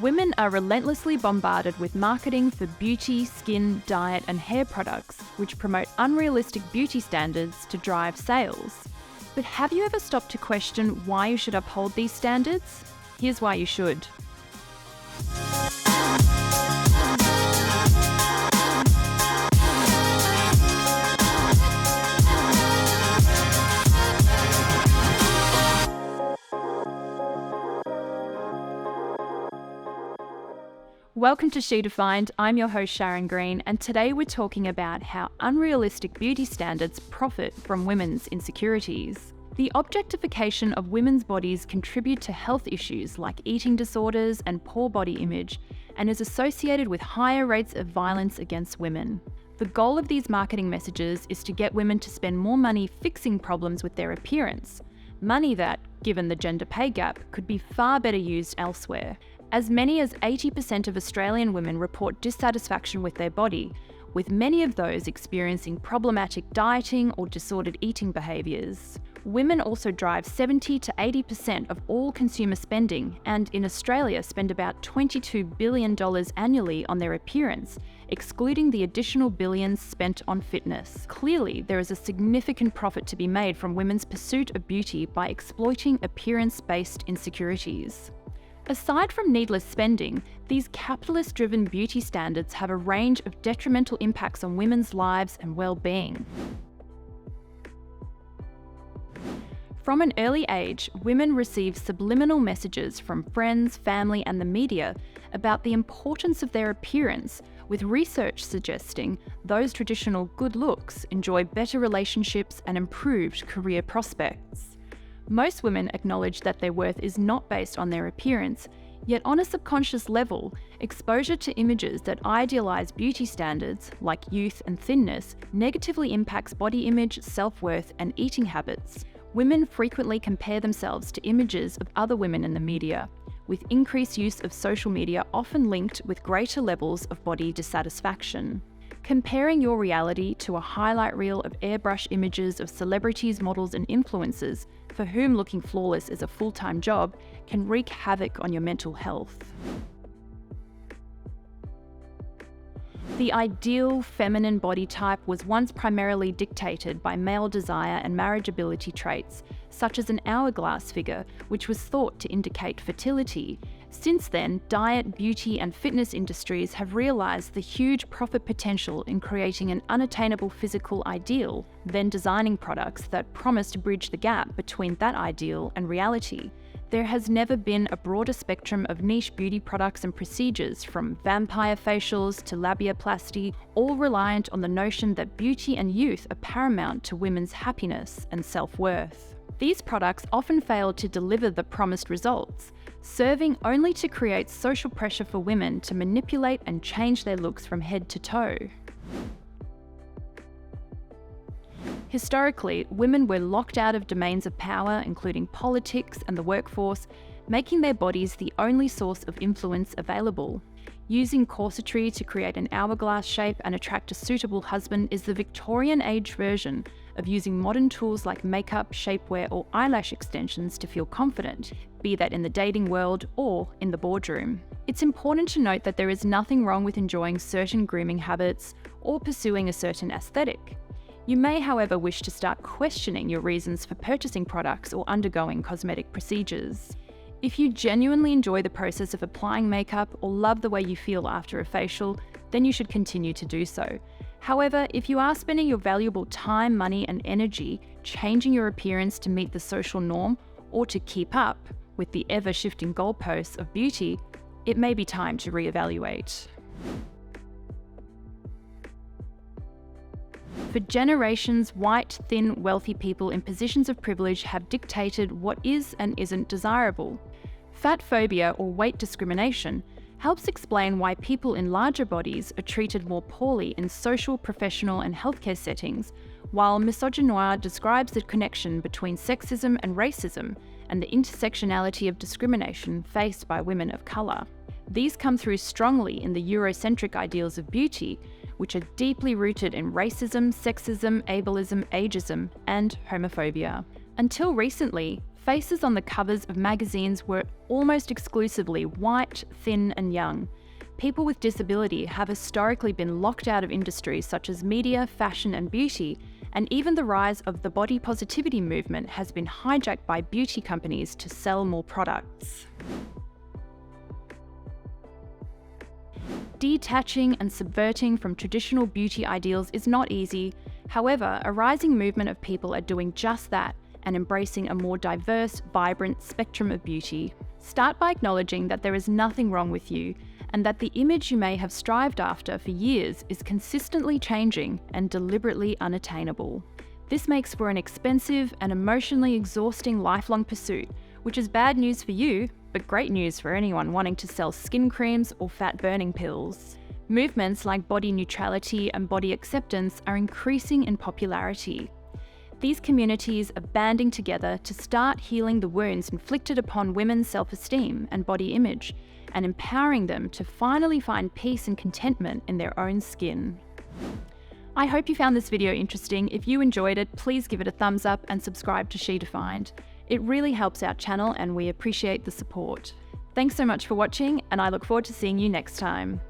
Women are relentlessly bombarded with marketing for beauty, skin, diet, and hair products, which promote unrealistic beauty standards to drive sales. But have you ever stopped to question why you should uphold these standards? Here's why you should. Welcome to She Defined. I'm your host Sharon Green, and today we're talking about how unrealistic beauty standards profit from women's insecurities. The objectification of women's bodies contribute to health issues like eating disorders and poor body image, and is associated with higher rates of violence against women. The goal of these marketing messages is to get women to spend more money fixing problems with their appearance, money that, given the gender pay gap, could be far better used elsewhere. As many as 80% of Australian women report dissatisfaction with their body, with many of those experiencing problematic dieting or disordered eating behaviours. Women also drive 70 to 80% of all consumer spending, and in Australia spend about $22 billion annually on their appearance, excluding the additional billions spent on fitness. Clearly, there is a significant profit to be made from women's pursuit of beauty by exploiting appearance-based insecurities. Aside from needless spending, these capitalist-driven beauty standards have a range of detrimental impacts on women's lives and well-being. From an early age, women receive subliminal messages from friends, family, and the media about the importance of their appearance, with research suggesting those traditional good looks enjoy better relationships and improved career prospects. Most women acknowledge that their worth is not based on their appearance, yet on a subconscious level, exposure to images that idealize beauty standards, like youth and thinness, negatively impacts body image, self-worth, and eating habits. Women frequently compare themselves to images of other women in the media, with increased use of social media often linked with greater levels of body dissatisfaction. Comparing your reality to a highlight reel of airbrush images of celebrities, models, and influencers, for whom looking flawless is a full-time job, can wreak havoc on your mental health. The ideal feminine body type was once primarily dictated by male desire and marriageability traits, such as an hourglass figure, which was thought to indicate fertility. Since then, diet, beauty, and fitness industries have realised the huge profit potential in creating an unattainable physical ideal, then designing products that promise to bridge the gap between that ideal and reality. There has never been a broader spectrum of niche beauty products and procedures, from vampire facials to labiaplasty, all reliant on the notion that beauty and youth are paramount to women's happiness and self-worth. These products often fail to deliver the promised results, serving only to create social pressure for women to manipulate and change their looks from head to toe. Historically, women were locked out of domains of power, including politics and the workforce, making their bodies the only source of influence available. Using corsetry to create an hourglass shape and attract a suitable husband is the Victorian age version of using modern tools like makeup, shapewear, or eyelash extensions to feel confident, be that in the dating world or in the boardroom. It's important to note that there is nothing wrong with enjoying certain grooming habits or pursuing a certain aesthetic. You may, however, wish to start questioning your reasons for purchasing products or undergoing cosmetic procedures. If you genuinely enjoy the process of applying makeup or love the way you feel after a facial, then you should continue to do so. However, if you are spending your valuable time, money, and energy changing your appearance to meet the social norm or to keep up with the ever-shifting goalposts of beauty, it may be time to reevaluate. For generations, white, thin, wealthy people in positions of privilege have dictated what is and isn't desirable. Fatphobia, or weight discrimination, helps explain why people in larger bodies are treated more poorly in social, professional, and healthcare settings, while misogynoir describes the connection between sexism and racism and the intersectionality of discrimination faced by women of colour. These come through strongly in the Eurocentric ideals of beauty, which are deeply rooted in racism, sexism, ableism, ageism, and homophobia. Until recently, faces on the covers of magazines were almost exclusively white, thin, and young. People with disability have historically been locked out of industries such as media, fashion, and beauty, and even the rise of the body positivity movement has been hijacked by beauty companies to sell more products. Detaching and subverting from traditional beauty ideals is not easy. However, a rising movement of people are doing just that and embracing a more diverse, vibrant spectrum of beauty. Start by acknowledging that there is nothing wrong with you and that the image you may have strived after for years is consistently changing and deliberately unattainable. This makes for an expensive and emotionally exhausting lifelong pursuit, which is bad news for you, but great news for anyone wanting to sell skin creams or fat-burning pills. Movements like body neutrality and body acceptance are increasing in popularity. These communities are banding together to start healing the wounds inflicted upon women's self-esteem and body image, and empowering them to finally find peace and contentment in their own skin. I hope you found this video interesting. If you enjoyed it, please give it a thumbs up and subscribe to She Defined. It really helps our channel and we appreciate the support. Thanks so much for watching, and I look forward to seeing you next time.